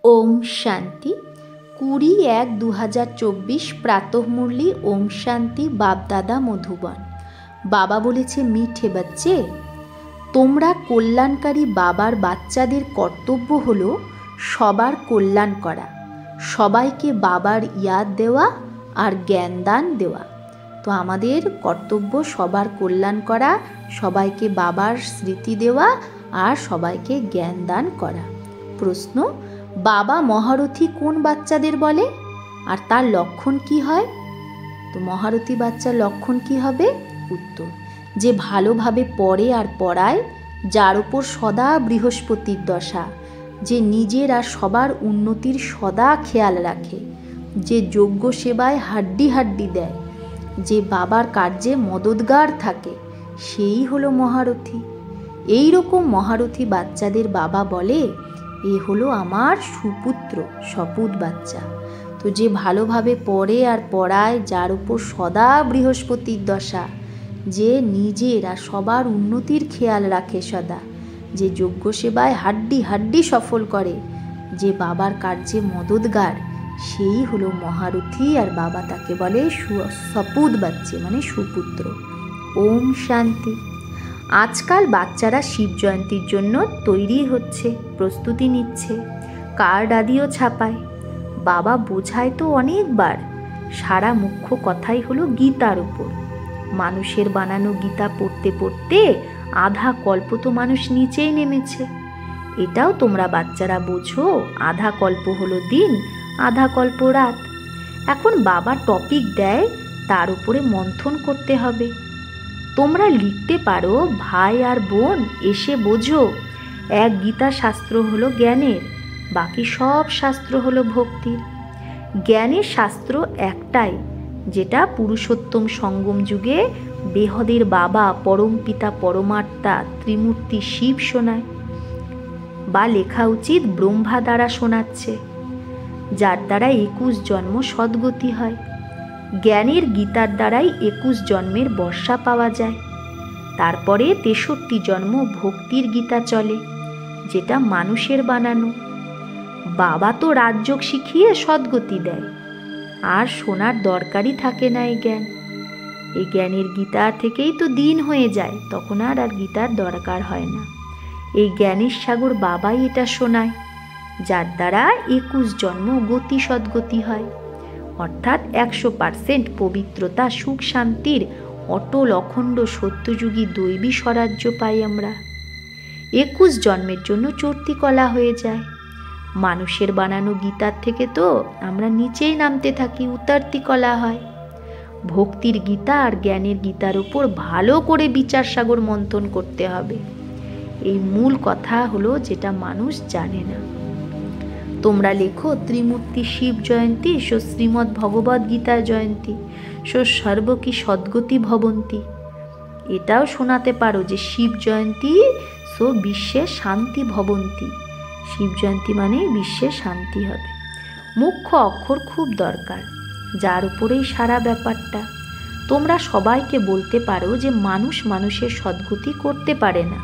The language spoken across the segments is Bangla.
ওম শান্তি। 20-1-2024 প্রাতঃমুরলি। ওম শান্তি। বাপদাদা মধুবন। বাবা বলেছে, মিঠে বাচ্চে, তোমরা কল্যাণকারী বাবার বাচ্চাদের কর্তব্য হলো সবার কল্যাণ করা, সবাইকে বাবার ইয়াদ দেওয়া আর জ্ঞান দান দেওয়া। তো আমাদের কর্তব্য সবার কল্যাণ করা, সবাইকে বাবার স্মৃতি দেওয়া আর সবাইকে জ্ঞান দান করা। প্রশ্ন, বাবা মহারথী কোন বাচ্চাদের বলে আর তার লক্ষণ কি হয়? তো মহারথী বাচ্চার লক্ষণ কি হবে? উত্তর, যে ভালোভাবে পড়ে আর পড়ায়, যার উপর সদা বৃহস্পতির দশা, যে নিজের আর সবার উন্নতির সদা খেয়াল রাখে, যে যজ্ঞ সেবায় হাড্ডি হাড্ডি দেয়, যে বাবার কার্যে মদদগার থাকে, সেই হলো মহারথী। এই রকম মহারথী বাচ্চাদের বাবা বলে, এ হলো আমার সুপুত্র, সপুত বাচ্চা। তো যে ভালোভাবে পড়ে আর পড়ায়, যার উপর সদা বৃহস্পতির দশা, যে নিজের আর সবার উন্নতির খেয়াল রাখে সদা, যে যজ্ঞ সেবায় হাড্ডি হাড্ডি সফল করে, যে বাবার কার্যে মদদগার, সেই হলো মহারথী। আর বাবা তাকে বলে সপুত বাচ্চে, মানে সুপুত্র। ওম শান্তি। আজকাল বাচ্চারা শিব জয়ন্তীর জন্য তৈরি হচ্ছে, প্রস্তুতি নিচ্ছে, কার্ড আদিও ছাপায়। বাবা বোঝায় তো অনেকবার, সারা মুখ্য কথাই হলো গীতার উপর। মানুষের বানানো গীতা পড়তে পড়তে আধা কল্প তো মানুষ নিচেই নেমেছে। এটাও তোমরা বাচ্চারা বোঝো, আধা কল্প হলো দিন, আধা কল্প রাত। এখন বাবা টপিক দেয়, তার উপরে মন্থন করতে হবে। তোমরা লিখতে পারো, ভাই আর বোন এসে বোঝো, এক গীতা শাস্ত্র হলো জ্ঞানের, বাকি সব শাস্ত্র হলো ভক্তির। জ্ঞানের শাস্ত্র একটাই, যেটা পুরুষোত্তম সঙ্গম যুগে বেহদের বাবা পরম পিতা পরমাত্মা ত্রিমূর্তি শিব শোনায়, বা লেখা উচিত ব্রহ্মা দ্বারা শোনাচ্ছে, যার দ্বারা 21 জন্ম সদ্গতি হয়। জ্ঞানের গীতার দ্বারাই 21 জন্মের বর্ষা পাওয়া যায়। তারপরে 63 জন্ম ভক্তির গীতা চলে, যেটা মানুষের বানানো। বাবা তো রাজযোগ শিখিয়ে সদ্গতি দেয়, আর শোনার দরকারই থাকে না এই জ্ঞান। এই জ্ঞানের গীতা থেকেই তো দিন হয়ে যায়, তখন আর গীতার দরকার হয় না। এই জ্ঞানের সাগর বাবাই এটা শোনায়, যার দ্বারা 21 জন্ম গতি সদ্গতি হয়, অর্থাৎ 100% পবিত্রতা, সুখ, শান্তির অটল অখণ্ড সত্যযুগী দৈবী স্বরাজ্য পাই আমরা। 21 জন্মের জন্য চর্তি কলা হয়ে যায়। মানুষের বানানো গীতার থেকে তো আমরা নিচেই নামতে থাকি, উতারতি কলা হয়। ভক্তির গীতা আর জ্ঞানের গীতার উপর ভালো করে বিচার সাগর মন্থন করতে হবে। এই মূল কথা হলো যেটা মানুষ জানে না। তোমরা লেখো, ত্রিমূর্তি শিব জয়ন্তী, সো শ্রীমদ্ ভগবদ্ গীতা জয়ন্তী, সো সর্ব কি সদ্গতি ভবন্তী। এটাও শোনাতে পারো যে শিব জয়ন্তী, সো বিশ্বে শান্তি ভবন্তী। শিব জয়ন্তী মানে বিশ্বে শান্তি হবে। মুখ্য অক্ষর খুব দরকার, যার উপরেই সারা ব্যাপারটা। তোমরা সবাইকে বলতে পারো যে মানুষ মানুষের সদ্গতি করতে পারে না,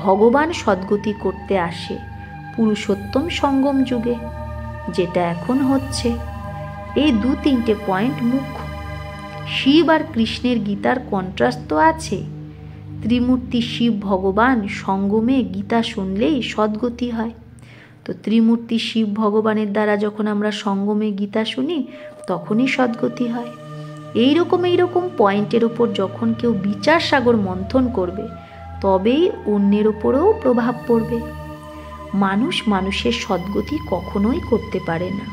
ভগবান সদ্গতি করতে আসে পুরুষোত্তম সঙ্গম যুগে, যেটা এখন হচ্ছে। এই 2-3টে পয়েন্ট মুখ্য। শিব আর কৃষ্ণের গীতার কন্ট্রাস্ট তো আছে। ত্রিমূর্তি শিব ভগবান সঙ্গমে গীতা শুনলেই সদ্গতি হয়। তো ত্রিমূর্তি শিব ভগবানের দ্বারা যখন আমরা সঙ্গমে গীতা শুনি, তখনই সদ্গতি হয়। এইরকম পয়েন্টের ওপর যখন কেউ বিচার সাগর মন্থন করবে, তবেই অন্যের ওপরেও প্রভাব পড়বে। মানুষ মানুষের সদ্গতি কখনোই করতে পারে না।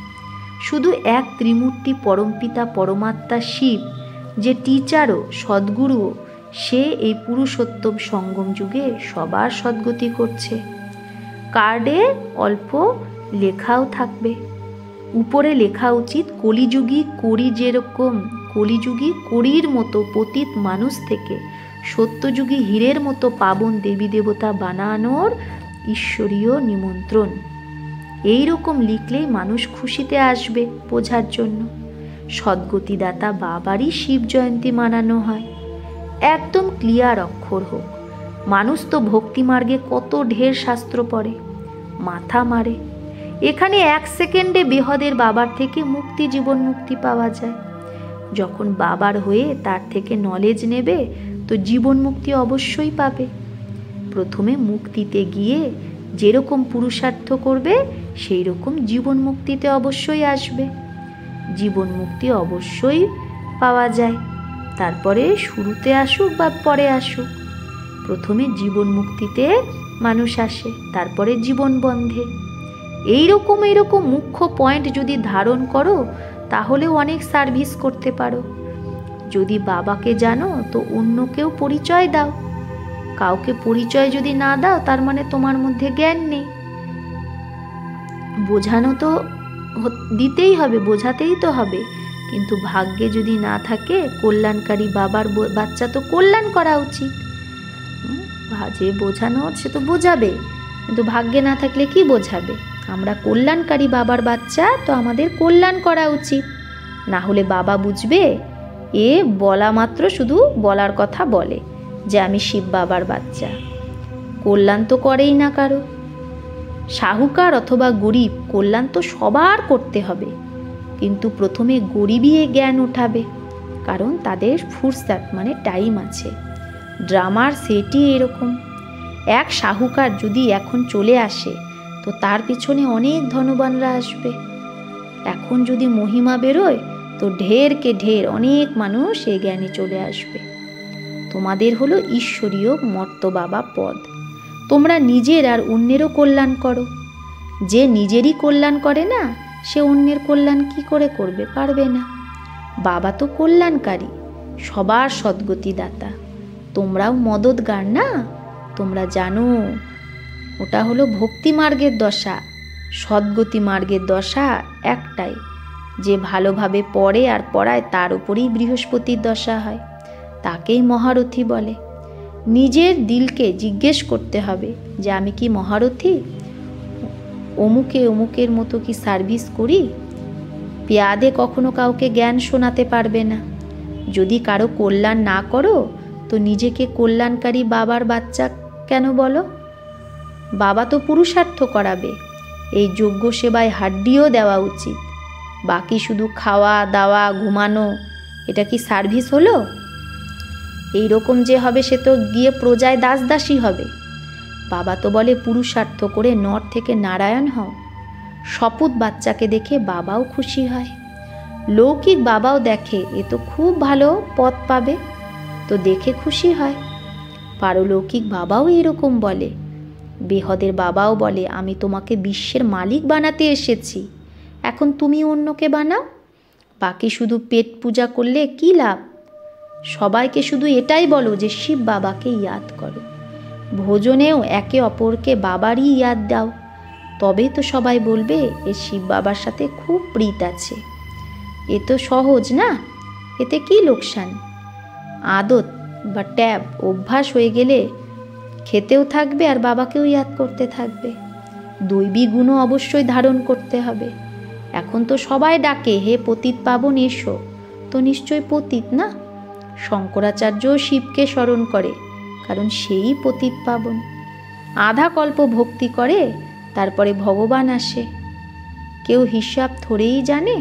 শুধু এক ত্রিমূর্তি পরমপিতা পরমাত্মা শিব, যে টিচারও সদ্গুরুও, সে এই পুরুষোত্তম সঙ্গম যুগে সবার সদ্গতি করছে। কার্ডে অল্প লেখাও থাকবে, উপরে লেখা উচিত, কলিযুগী করি, যেরকম কলিযুগী করির মতো পতিত মানুষ থেকে সত্যযুগী হীরের মতো পাবন দেবী দেবতা বানানোর ঈশ্বরীয় নিমন্ত্রণ। এই রকম লিখলেই মানুষ খুশিতে আসবে বোঝার জন্য। সদ্গতিদাতা বাবারই শিব জয়ন্তী মানানো হয়। একদম ক্লিয়ার অক্ষর হোক। মানুষ তো ভক্তি মার্গে কত ঢের শাস্ত্র পড়ে, মাথা মারে। এখানে 1 সেকেন্ডে বেহদের বাবার থেকে মুক্তি, জীবন মুক্তি পাওয়া যায়। যখন বাবার হয়ে তার থেকে নলেজ নেবে তো জীবন মুক্তি অবশ্যই পাবে। প্রথমে মুক্তিতে গিয়ে যেরকম পুরুষার্থ করবে সেই রকম জীবন মুক্তিতে অবশ্যই আসবে। জীবন মুক্তি অবশ্যই পাওয়া যায়, তারপরে শুরুতে আসুক বা পরে আসুক। প্রথমে জীবন মুক্তিতে মানুষ আসে, তারপরে জীবন বন্ধে। এইরকম মুখ্য পয়েন্ট যদি ধারণ করো তাহলেও অনেক সার্ভিস করতে পারো। যদি বাবাকে জানো তো অন্যকেও পরিচয় দাও। কাউকে পরিচয় যদি না দাও তার মানে তোমার মধ্যে জ্ঞান নেই। বোঝানো তো দিতেই হবে, বোঝাতেই তো হবে, কিন্তু ভাগ্যে যদি না থাকে কল্যাণকারী বাবার বাচ্চা তো কল্যাণ করা উচিত। যে বোঝানোর সে তো বোঝাবে, কিন্তু ভাগ্যে না থাকলে কি বোঝাবে? আমরা কল্যাণকারী বাবার বাচ্চা, তো আমাদের কল্যাণ করা উচিত। না হলে বাবা বুঝবে এ বলা মাত্র শুধু বলার কথা বলে যে আমি শিব বাবার বাচ্চা, কল্যাণ তো করেই না কারো। সাহুকার অথবা গরিব, কল্যাণ তো সবার করতে হবে, কিন্তু প্রথমে গরিবই জ্ঞান ওঠাবে, কারণ তাদের ফুরসাত মানে টাইম আছে। ড্রামার সেটই এরকম। এক সাহুকার যদি এখন চলে আসে তো তার পিছনে অনেক ধনবানরা আসবে। এখন যদি মহিমা বেরোয় তো ঢেরকে ঢের অনেক মানুষ এই জ্ঞানে চলে আসবে। তোমাদের হলো ঈশ্বরীয় মর্তবা বা পদ। তোমরা নিজের আর অন্যেরও কল্যাণ করো। যে নিজেরই কল্যাণ করে না সে অন্যের কল্যাণ কি করে করবে? পারবে না। বাবা তো কল্যাণকারী, সবার সদ্গতি দাতা। তোমরাও মদতগার না? তোমরা জানো ওটা হলো ভক্তি মার্গের দশা। সদ্গতি মার্গের দশা একটাই, যে ভালোভাবে পড়ে আর পড়ায় তার উপরেই বৃহস্পতির দশা হয়, তাকেই মহারথী বলে। নিজের দিলকে জিজ্ঞেস করতে হবে যে আমি কি মহারথী? অমুকের মতো কি সার্ভিস করি? পেয়াদে কখনো কাউকে জ্ঞান শোনাতে পারবে না। যদি কারো কল্যাণ না করো তো নিজেকে কল্যাণকারী বাবার বাচ্চা কেন বলো? বাবা তো পুরুষার্থ করাবে, এই যজ্ঞ সেবায় হাড্ডিও দেওয়া উচিত। বাকি শুধু খাওয়া দাওয়া ঘুমানো, এটা কি সার্ভিস হলো? এই রকম যে হবে সে তো গিয়ে প্রজায় দাসদাসী হবে। বাবা তো বলে পুরুষার্থ করে নর থেকে নারায়ণ হও। শপথ বাচ্চাকে দেখে বাবাও খুশি হয়। লৌকিক বাবাও দেখে এ তো খুব ভালো পথ পাবে, তো দেখে খুশি হয়। পারলৌকিক বাবাও এরকম বলে। বেহদের বাবাও বলে আমি তোমাকে বিশ্বের মালিক বানাতে এসেছি, এখন তুমি অন্যকে বানাও। বাকি শুধু পেট পূজা করলে কি লাভ? সবাইকে শুধু এটাই বলো যে শিব বাবাকে ইয়াদ করো। ভোজনেও একে অপরকে বাবারই ইয়াদ দাও, তবেই তো সবাই বলবে এ শিব বাবার সাথে খুব প্রীত আছে। এ তো সহজ না, এতে কি লোকসান? আদত বা ট্যাব অভ্যাস হয়ে গেলে খেতেও থাকবে আর বাবাকেও ইয়াদ করতে থাকবে। দৈবী গুণও অবশ্যই ধারণ করতে হবে। এখন তো সবাই ডাকে হে পতিত পাবন এসো, তো নিশ্চয় পতিত না? শঙ্করাচার্যও শিবকে স্মরণ করে, কারণ সেই পতিত পাবন। আধা কল্প ভক্তি করে তারপরে ভগবান আসে। কেউ হিসাব থরেই জানে?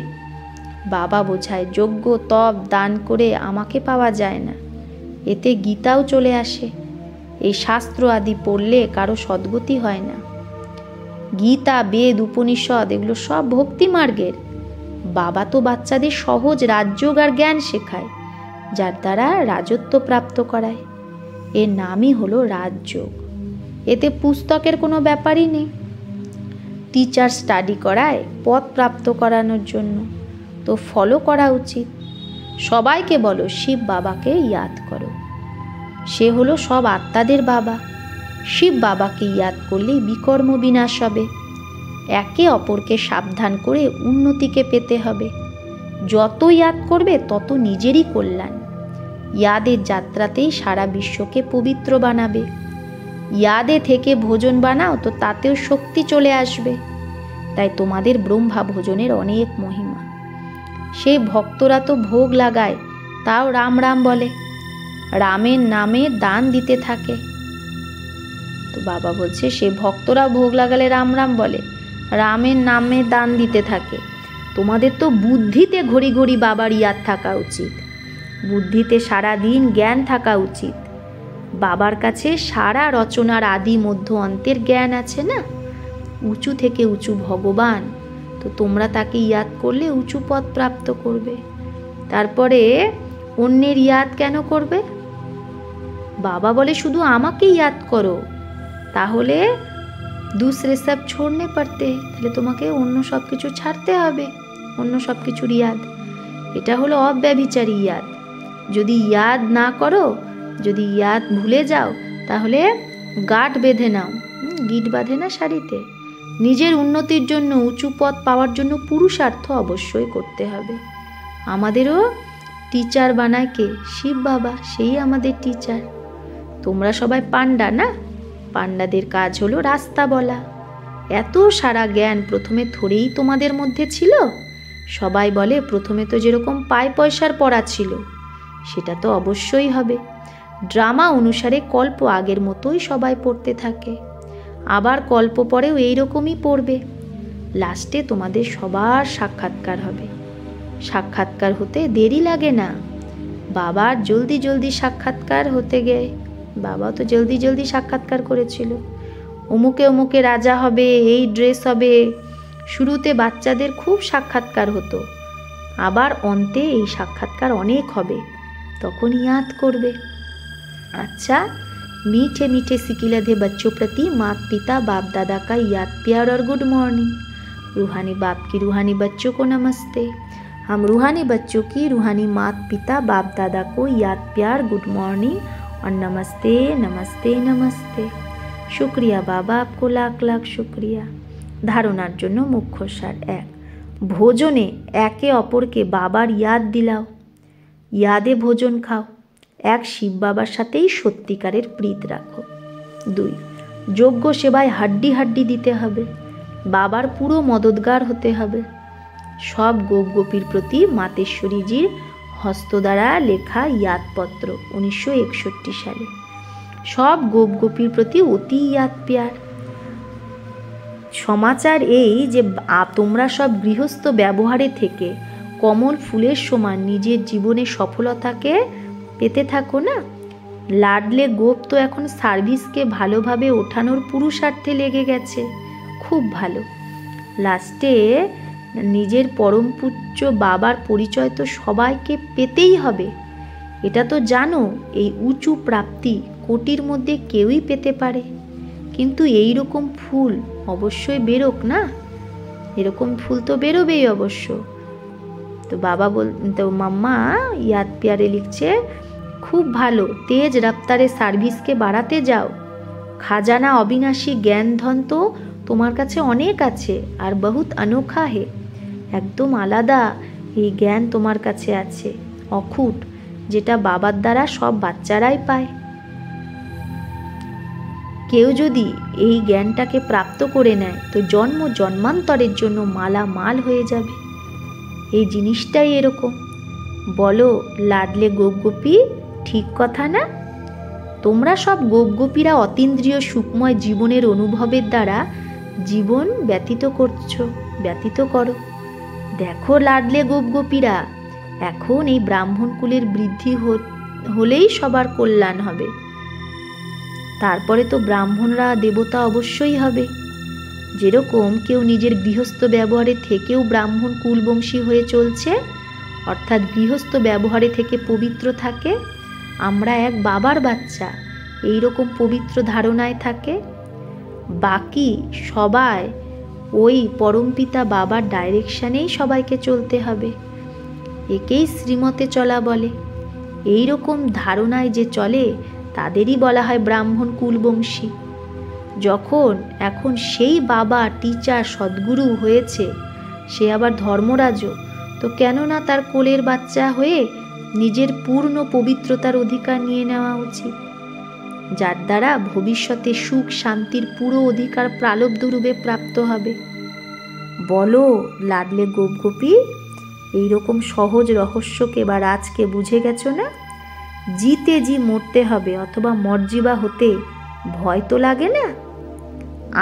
বাবা বোঝায় যজ্ঞ তপ দান করে আমাকে পাওয়া যায় না, এতে গীতাও চলে আসে। এই শাস্ত্র আদি পড়লে কারো সদ্গতি হয় না। গীতা বেদ উপনিষদ এগুলো সব ভক্তি মার্গের। বাবা তো বাচ্চাদের সহজ রাজযোগ আর জ্ঞান শেখায়, যার দ্বারা রাজত্ব প্রাপ্ত করায়। এর নামই হলো রাজযোগ। এতে পুস্তকের কোনো ব্যাপারই নেই। টিচার স্টাডি করায় পথ প্রাপ্ত করানোর জন্য, তো ফলো করা উচিত। সবাইকে বলো শিব বাবাকে ইয়াদ করো, সে হলো সব আত্মাদের বাবা। শিব বাবাকে ইয়াদ করলেই বিকর্ম বিনাশ হবে। একে অপরকে সাবধান করে উন্নতিকে পেতে হবে। যত ইয়াদ করবে তত নিজেরই কল্যাণ। ইয়াদের যাত্রাতেই সারা বিশ্বকে পবিত্র বানাবে। ইয়াদে থেকে ভোজন বানাও তো তাতেও শক্তি চলে আসবে। তাই তোমাদের ব্রহ্মা ভোজনের অনেক মহিমা। সেই ভক্তরা তো ভোগ লাগায়, তাও রাম রাম বলে, রামের নামে দান দিতে থাকে। তো বাবা বলছে সে ভক্তরা ভোগ লাগালে রাম রাম বলে, রামের নামে দান দিতে থাকে। তোমাদের তো বুদ্ধিতে ঘড়ি ঘড়ি বাবার ইয়াদ থাকা উচিত, বুদ্ধিতে সারা দিন জ্ঞান থাকা উচিত। বাবার কাছে সারা রচনার আদি মধ্য অন্তের জ্ঞান আছে না, উঁচু থেকে উঁচু ভগবান, তো তোমরা তাকে ইয়াদ করলে উঁচু পদ প্রাপ্ত করবে। তারপরে অন্যের ইয়াদ কেন করবে? বাবা বলে শুধু আমাকে ইয়াদ করো, তাহলে দুসরে সব ছোড়নে পড়তে, তাহলে তোমাকে অন্য সব কিছু ছাড়তে হবে, অন্য সব কিছুর ইয়াদ। এটা হলো অব্যভিচারী ইয়াদ। যদি ইয়াদ না করো, যদি ইয়াদ ভুলে যাও, তাহলে গাঁট বেঁধে নাও, গিট বাঁধে না শাড়িতে। নিজের উন্নতির জন্য, উঁচু পদ পাওয়ার জন্য পুরুষার্থ অবশ্যই করতে হবে। আমাদেরও টিচার বানায় কে? শিব বাবা, সেই আমাদের টিচার। তোমরা সবাই পান্ডা না, পান্ডাদের কাজ হলো রাস্তা বলা। এত সারা জ্ঞান প্রথমে থোড়েই তোমাদের মধ্যে ছিল? সবাই বলে প্রথমে তো যেরকম পায় পয়সার পড়া ছিল, সেটা তো অবশ্যই হবে। ড্রামা অনুসারে কল্প আগের মতোই সবাই পড়তে থাকে, আবার কল্প পরেও এইরকমই পড়বে। লাস্টে তোমাদের সবার সাক্ষাৎকার হবে। সাক্ষাৎকার হতে দেরি লাগে না। বাবার জলদি জলদি সাক্ষাৎকার হতে গিয়ে, বাবা তো জলদি জলদি সাক্ষাৎকার করেছিল, অমুকে অমুকে রাজা হবে, এই ড্রেস হবে। শুরুতে বাচ্চাদের খুব সাক্ষাৎকার হতো, আবার অন্তে এই সাক্ষাৎকার অনেক হবে, তখন ইয়াদ করবে। अच्छा, मीठे मीठे सिकिलधे बच्चों प्रति माता पिता बाप दादा का याद प्यार और गुड मॉर्निंग। रूहानी बाप की रूहानी बच्चों को नमस्ते। हम रूहानी बच्चों की रूहानी माता पिता बाप दादा को याद प्यार गुड मॉर्निंग और नमस्ते नमस्ते नमस्ते। शुक्रिया बाबा, आपको लाख लाख शुक्रिया। धारणार जन्य मुख्य सार एक, भोजने एके अपरके बाबार याद दिलाओ, यादे भोजन खाओ। एक शिव बाबार साथेई सत्यिकारेर प्रीत राखो। दुई, योग्य सेवाय हाड्डी हाड्डी दीते हबे, बाबार पुरो मददगार होते हबे। सब गोप गोपीर प्रति मातेश्वरीजीर हस्त द्वारा लेखा यादपत्र 1961 साले सब गोप गोपीर प्रति अति याद प्यार। समाचार এই যে তোমরা সব গৃহস্থ ব্যবহারে থেকে কমল ফুলের সমান নিজের জীবনে সফলতাকে পেতে থাকো না। লাডলে গোপ তো এখন সার্ভিসকে ভালোভাবে ওঠানোর পুরুষার্থে লেগে গেছে, খুব ভালো। লাস্টে নিজের পরম পূজ্য বাবার পরিচয় তো সবাইকে পেতেই হবে, এটা তো জানো। এই উঁচু প্রাপ্তি কোটির মধ্যে কেউই পেতে পারে, কিন্তু এই রকম ফুল অবশ্যই বেরোক না, এরকম ফুল তো বেরোবেই অবশ্য। তো বাবা তো মাম্মা ইয়াদ প্যারে লিখছে, খুব ভালো, তেজ রফতারে সার্ভিসকে বাড়াতে যাও। খাজানা অবিনাশী জ্ঞান ধন তো তোমার কাছে অনেক আছে, আর বহুত অনোখা হে, একদম আলাদা এই জ্ঞান তোমার কাছে আছে, অখুট, যেটা বাবার দ্বারা সব বাচ্চারাই পায়। কেউ যদি এই জ্ঞানটাকে প্রাপ্ত করে নেয় তো জন্ম জন্মান্তরের জন্য মালামাল হয়ে যাবে। এই জিনিসটাই এরকম। বলো লাডলে গোপ গোপী, ঠিক কথা না? তোমরা সব গোপ গোপীরা অতীন্দ্রিয় সুখময় জীবনের অনুভবের দ্বারা জীবন ব্যতীত করছো, ব্যতীত করো। দেখো লাডলে গোপ গোপীরা, এখন এই ব্রাহ্মণ কুলের বৃদ্ধি হলেই সবার কল্যাণ হবে, তারপরে তো ব্রাহ্মণরা দেবতা অবশ্যই হবে। যেরকম কেউ নিজের গৃহস্থ ব্যবহারে থেকেও ব্রাহ্মণ কুলবংশী হয়ে চলছে, অর্থাৎ গৃহস্থ ব্যবহারে থেকে পবিত্র থাকে, আমরা এক বাবার বাচ্চা, এই রকম পবিত্র ধারণায় থাকে। বাকি সবাই ওই পরমপিতা বাবার ডাইরেকশানেই সবাইকে চলতে হবে, একেই শ্রীমতে চলা বলে। এই রকম ধারণায় যে চলে তাদেরই বলা হয় ব্রাহ্মণ কুলবংশী। যখন এখন সেই বাবা টিচার সদ্গুরু হয়েছে, সে আবার ধর্মরাজও, তো কেন না তার কোলের বাচ্চা হয়ে নিজের পূর্ণ পবিত্রতার অধিকার নিয়ে নেওয়া উচিত, যার দ্বারা ভবিষ্যতে সুখ শান্তির পুরো অধিকার প্রালব্ধ রূপে প্রাপ্ত হবে। বলো লাডলে গোপ গোপী, এইরকম সহজ রহস্যকে বা রাজকে বুঝে গেছো না? জিতে জি মরতে হবে অথবা মর্জিবা হতে ভয় তো লাগে না?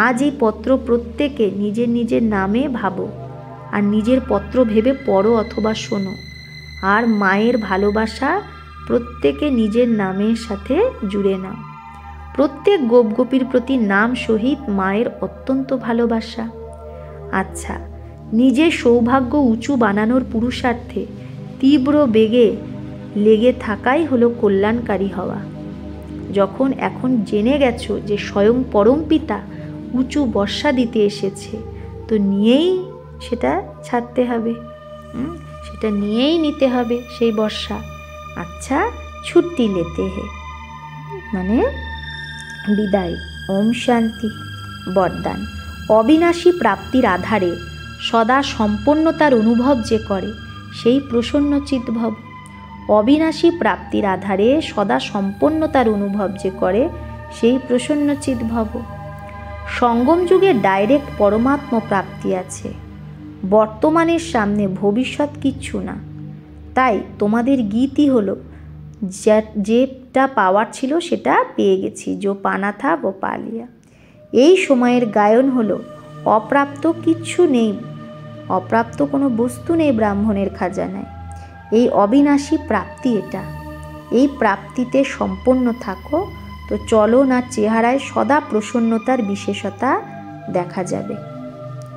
আজ এই পত্র প্রত্যেকে নিজের নিজের নামে ভাবো, আর নিজের পত্র ভেবে পড়ো অথবা শোনো। আর মায়ের ভালোবাসা প্রত্যেকে নিজের নামের সাথে জুড়ে নাও। প্রত্যেক গোপগোপীর প্রতি নাম সহিত মায়ের অত্যন্ত ভালোবাসা। আচ্ছা, নিজের সৌভাগ্য উঁচু বানানোর পুরুষার্থে তীব্র বেগে লেগে থাকাই হলো কল্যাণকারী হওয়া। যখন এখন জেনে গেছো যে স্বয়ং পরমপিতা উঁচু বর্ষা দিতে এসেছে, তো নিয়েই সেটা ছাড়তে হবে, সেটা নিয়েই নিতে হবে সেই বর্ষা। আচ্ছা, ছুট্টি লেতে হে মানে বিদায়। ওম শান্তি। বরদান। অবিনাশী প্রাপ্তির আধারে সদা সম্পন্নতার অনুভব যে করে সেই প্রসন্নচিৎ ভব। অবিনাশী প্রাপ্তির আধারে সদা সম্পন্নতার অনুভব যে করে সেই প্রসন্নচিৎ ভব। সঙ্গম যুগে ডাইরেক্ট পরমাত্ম প্রাপ্তি আছে, বর্তমানের সামনে ভবিষ্যৎ কিচ্ছু না। তাই তোমাদের গীতই হলো যেটা পাওয়ার ছিল সেটা পেয়ে গেছি, जो पाना था वो पा लिया। এই সময়ের গায়ন হলো অপ্রাপ্ত কিচ্ছু নেই, অপ্রাপ্ত কোনো বস্তু নেই ব্রাহ্মণের খাজানায়। এই অবিনাশী প্রাপ্তি এটা, এই প্রাপ্তিতে সম্পন্ন থাকো, তো চলো না চেহারায় সদা প্রসন্নতার বিশেষতা দেখা যাবে।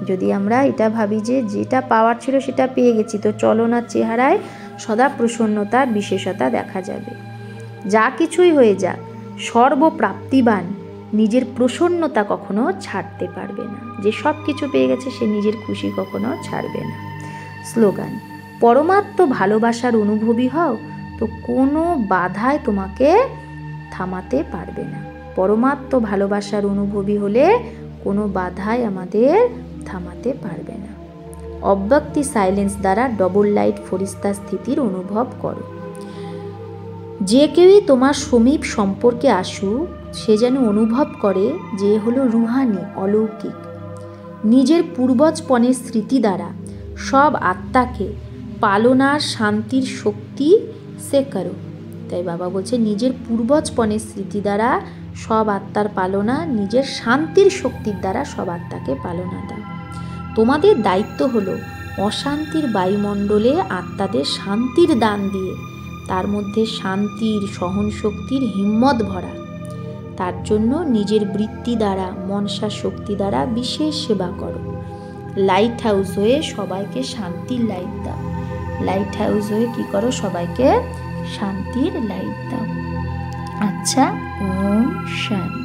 যদি আমরা এটা ভাবি যে যেটা পাওয়ার ছিল সেটা পেয়ে গেছি, তো চলো না চেহারায় সদা প্রসন্নতার বিশেষতা দেখা যাবে। যা কিছুই হয়ে যাক, সর্বপ্রাপ্তিবান নিজের প্রসন্নতা কখনো ছাড়তে পারবে না। যে সব কিছু পেয়ে গেছে সে নিজের খুশি কখনো ছাড়বে না। স্লোগান। পরমাত্ম ভালোবাসার অনুভবী হও, তো কোনো বাধায় তোমাকে থামাতে পারবে না। পরমাত্ম ভালোবাসার অনুভবী হলে কোনো বাধায় আমাদের থামাতে পারবে না। অব্যক্তি সাইলেন্স দ্বারা ডবল লাইট ফরিস্তা স্থিতির অনুভব করো। যে কেউই তোমার সমীপ সম্পর্কে আসুক, সে যেন অনুভব করে যে হলো রুহানি, অলৌকিক। নিজের পূর্বজপনের স্মৃতি দ্বারা সব আত্মাকে পালনার শান্তির শক্তি সে করো। তাই বাবা বলছে নিজের পূর্বজপনের স্মৃতি দ্বারা সব আত্মার পালনা, নিজের শান্তির শক্তির দ্বারা সব আত্মাকে পালনা দাও। তোমাদের দায়িত্ব হলো অশান্তির বায়ুমণ্ডলে আত্মাদের শান্তির দান দিয়ে তার মধ্যে শান্তির, সহন শক্তির হিম্মত ভরা। তার জন্য নিজের বৃত্তি দ্বারা, মনসা শক্তি দ্বারা বিশেষ সেবা করো। লাইট হাউস হয়ে সবাইকে শান্তির লাইট দাও। লাইট হাউস হয়ে কি করো? সবাইকে শান্তির লাইট দাও। আচ্ছা, ওম শান্তি।